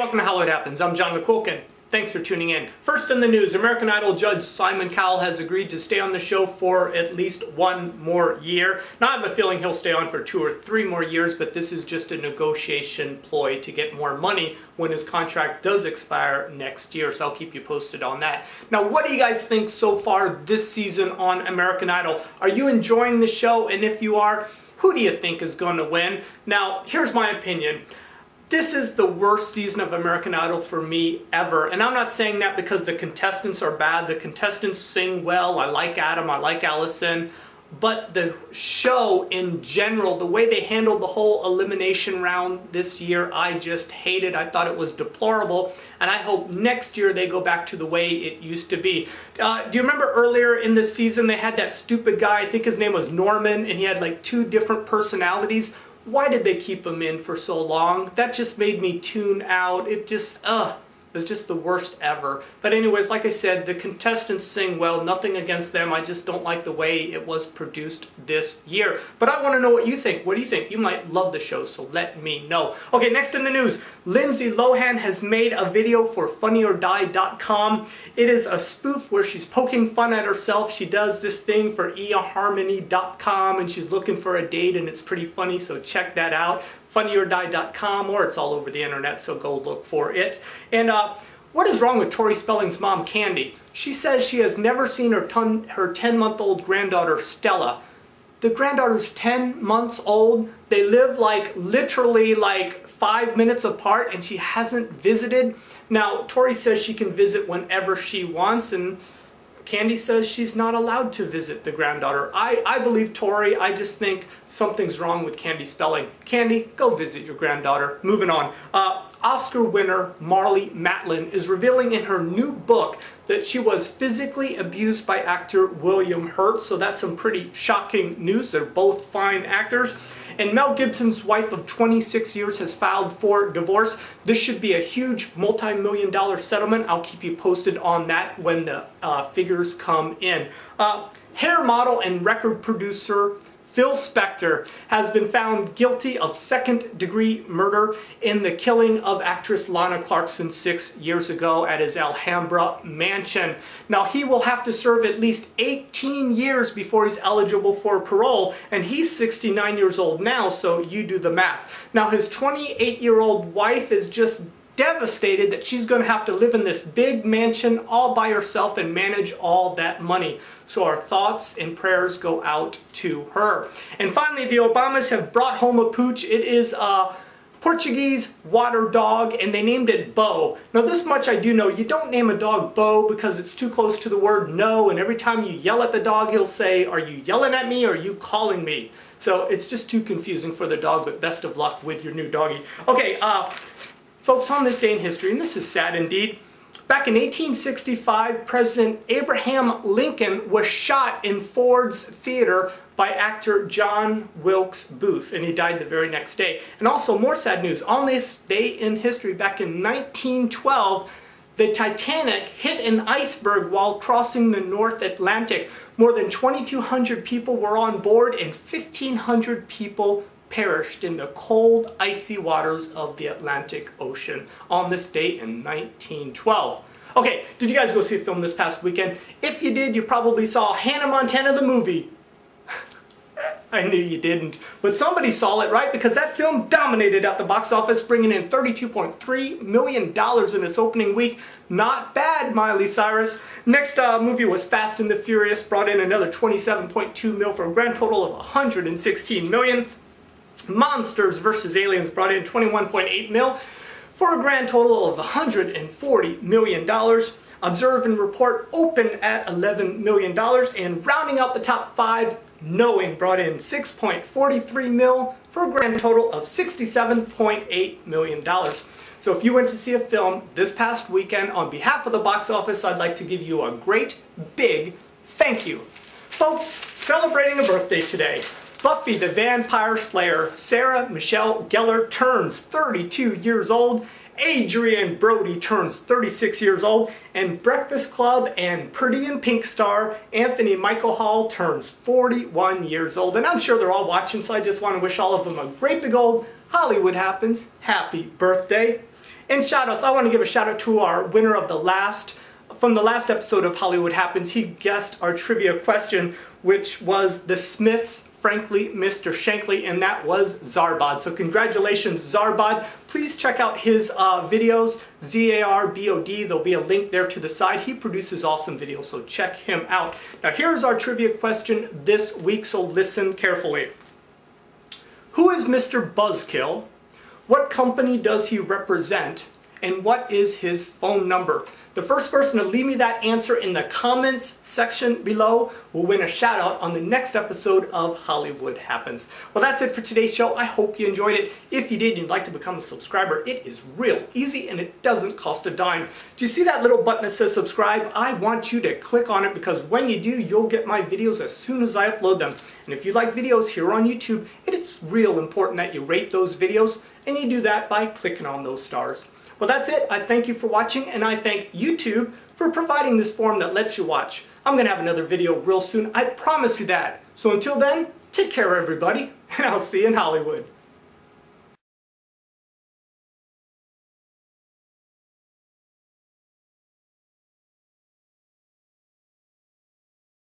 welcome to How It Happens. I'm John McQuilkin. Thanks for tuning in. First in the news, American Idol judge Simon Cowell has agreed to stay on the show for at least one more year. Now I have a feeling he'll stay on for 2 or 3 more years, but this is just a negotiation ploy to get more money when his contract does expire next year, so I'll keep you posted on that. Now, what do you guys think so far this season on American Idol? Are you enjoying the show? And if you are, who do you think is going to win? Now, here's my opinion. This is the worst season of American Idol for me ever. And I'm not saying that because the contestants are bad. The contestants sing well. I like Adam. I like Allison. But the show in general, the way they handled the whole elimination round this year, I just hated. I thought it was deplorable. And I hope next year they go back to the way it used to be. Do you remember earlier in the season they had that stupid guy, I think his name was Norman, and he had like 2 different personalities? Why did they keep him in for so long? That just made me tune out. It was just the worst ever. But anyways, like I said, the contestants sing well. Nothing against them. I just don't like the way it was produced this year. But I want to know what you think. What do you think? You might love the show, so let me know. Okay, next in the news, Lindsay Lohan has made a video for funnyordie.com. It is a spoof where she's poking fun at herself. She does this thing for eHarmony.com and she's looking for a date, and it's pretty funny, so check that out. funnyordie.com, or it's all over the internet, so go look for it. And what is wrong with Tori Spelling's mom, Candy? She says she has never seen her 10-month-old granddaughter, Stella. The granddaughter's 10 months old. They live like literally like 5 minutes apart, and she hasn't visited. Now, Tori says she can visit whenever she wants, and Candy says she's not allowed to visit the granddaughter. I believe Tori. I just think something's wrong with Candy Spelling. Candy, go visit your granddaughter. Moving on. Oscar winner Marlee Matlin is revealing in her new book that she was physically abused by actor William Hurt. So that's some pretty shocking news. They're both fine actors. And Mel Gibson's wife of 26 years has filed for divorce. This should be a huge multi-million-dollar settlement. I'll keep you posted on that when the figures come in. Hair model and record producer Phil Spector has been found guilty of second-degree murder in the killing of actress Lana Clarkson 6 years ago at his Alhambra mansion. Now, he will have to serve at least 18 years before he's eligible for parole, and he's 69 years old now, so you do the math. Now, his 28-year-old wife is just devastated that she's going to have to live in this big mansion all by herself and manage all that money. So our thoughts and prayers go out to her. And finally, the Obamas have brought home a pooch. It is a Portuguese water dog, and they named it Bo. Now, this much I do know. You don't name a dog Bo because it's too close to the word no, and every time you yell at the dog, he'll say, "Are you yelling at me or are you calling me?" So it's just too confusing for the dog, but best of luck with your new doggy. Okay, folks, on this day in history, and this is sad indeed, back in 1865, President Abraham Lincoln was shot in Ford's Theater by actor John Wilkes Booth, and he died the very next day. And also, more sad news, on this day in history, back in 1912, the Titanic hit an iceberg while crossing the North Atlantic. More than 2,200 people were on board, and 1,500 people perished in the cold, icy waters of the Atlantic Ocean on this date in 1912. Okay, did you guys go see a film this past weekend? If you did, you probably saw Hannah Montana the movie. I knew you didn't, but somebody saw it, right? Because that film dominated at the box office, bringing in $32.3 million in its opening week. Not bad, Miley, Cyrus. Next movie was Fast and the Furious, brought in another $27.2 million for a grand total of $116 million. Monsters vs. Aliens brought in $21.8 million for a grand total of $140 million. Observe and Report opened at $11 million, and rounding out the top 5, Knowing brought in $6.43 million for a grand total of $67.8 million. So if you went to see a film this past weekend, on behalf of the box office, I'd like to give you a great big thank you. Folks, celebrating a birthday today, Buffy the Vampire Slayer, Sarah Michelle Gellar turns 32 years old, Adrien Brody turns 36 years old, and Breakfast Club and Pretty in Pink star Anthony Michael Hall turns 41 years old. And I'm sure they're all watching, so I just want to wish all of them a great big old Hollywood Happens happy birthday. And shout-outs, I want to give a shout-out to our winner of from the last episode of Hollywood Happens. He guessed our trivia question, which was the Smiths, frankly, Mr. Shankly, and that was Zarbod. So congratulations, Zarbod. Please check out his videos, Z-A-R-B-O-D. There'll be a link there to the side. He produces awesome videos, so check him out. Now here's our trivia question this week, so listen carefully. Who is Mr. Buzzkill? What company does he represent? And what is his phone number? The first person to leave me that answer in the comments section below will win a shout out on the next episode of Hollywood Happens. Well, that's it for today's show. I hope you enjoyed it. If you did and you'd like to become a subscriber, it is real easy and it doesn't cost a dime. Do you see that little button that says subscribe? I want you to click on it because when you do, you'll get my videos as soon as I upload them. And if you like videos here on YouTube, it's real important that you rate those videos, and you do that by clicking on those stars. Well, that's it. I thank you for watching, and I thank YouTube for providing this forum that lets you watch. I'm going to have another video real soon. I promise you that. So until then, take care, everybody, and I'll see you in Hollywood.